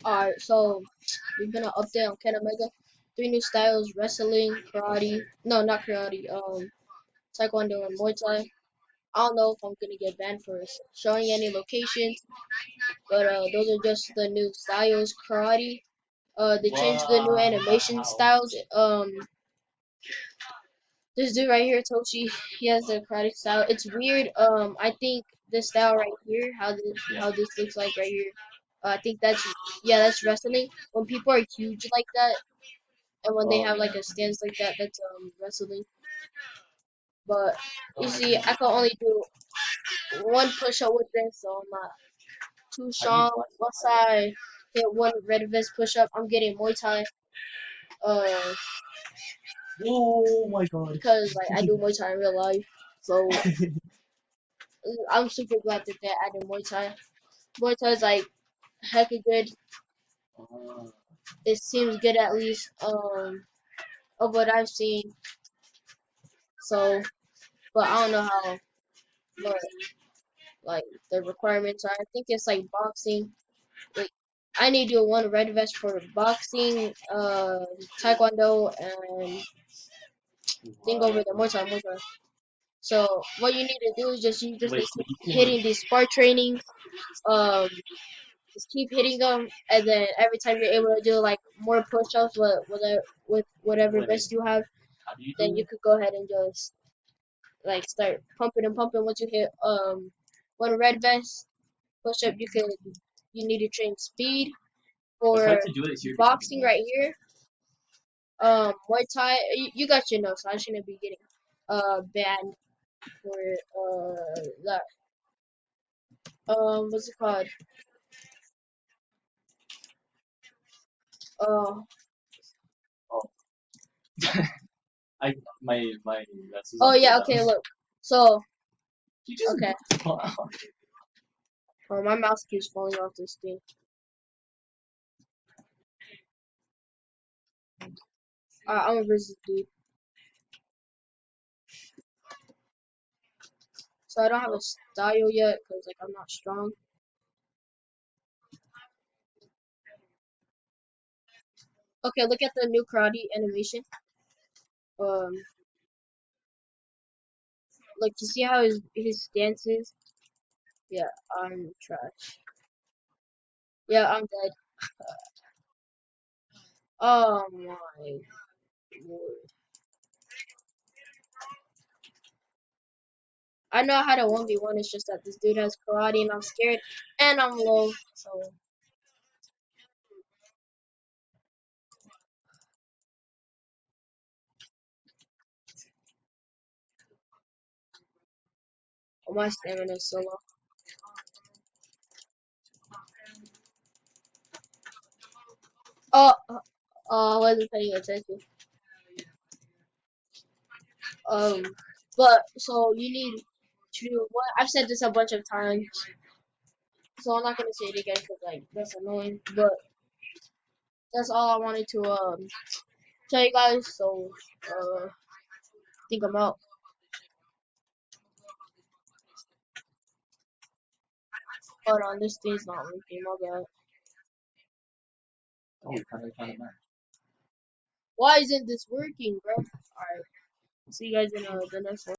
Alright, so we've been an update on Ken Omega. 3 new styles: wrestling, karate. No, not karate. Taekwondo and Muay Thai. I don't know if I'm gonna get banned for showing any locations, but those are just the new styles. Karate. They changed the new animation styles. This dude right here, Toshi, he has the karate style. It's weird. I think this style right here, how this looks like right here. I think that's wrestling. When people are huge like that, and when they have like a stance like that, that's wrestling. But you see, I can only do one push up with this, so I'm not too strong. Once I hit one red vest push up, I'm getting Muay Thai. Uh, Oh my god. because like I do Muay Thai in real life, so I'm super glad that they added Muay Thai. Muay Thai is like hecka good. It seems good at least. Of what I've seen. So, but I don't know how. But like the requirements are. I think it's like boxing. Wait, I need to do one red vest for boxing, taekwondo, and think over the Muay Thai, Muay Thai. So what you need to do is you just need to keep hitting these spar trainings. Um, just keep hitting them, and then every time you're able to do like more push-ups with whatever vest you have, then you could go ahead and just like start pumping and pumping. Once you hit one red vest push up, you need to train speed for boxing right here. Muay Thai, you got your nose, so I shouldn't be getting banned for that. What's it called? Uh, I my that's oh yeah, okay, look. So okay, oh my mouse keeps falling off this thing. I'm a versus dude, so I don't have a style yet because like I'm not strong. Okay, look at the new karate animation. Um, like you see how his stance is? Yeah, I'm trash. Yeah, I'm dead. Oh my lord. I know how to 1v1, it's just that this dude has karate and I'm scared and I'm low, so my stamina is so low. Oh, I wasn't paying attention. Um, but so you need to what I've said this a bunch of times, so I'm not gonna say it again because like that's annoying. But that's all I wanted to tell you guys. So I think I'm out. Hold on, this thing's not working. My bad. Why isn't this working, bro? Alright, see you guys in the next one.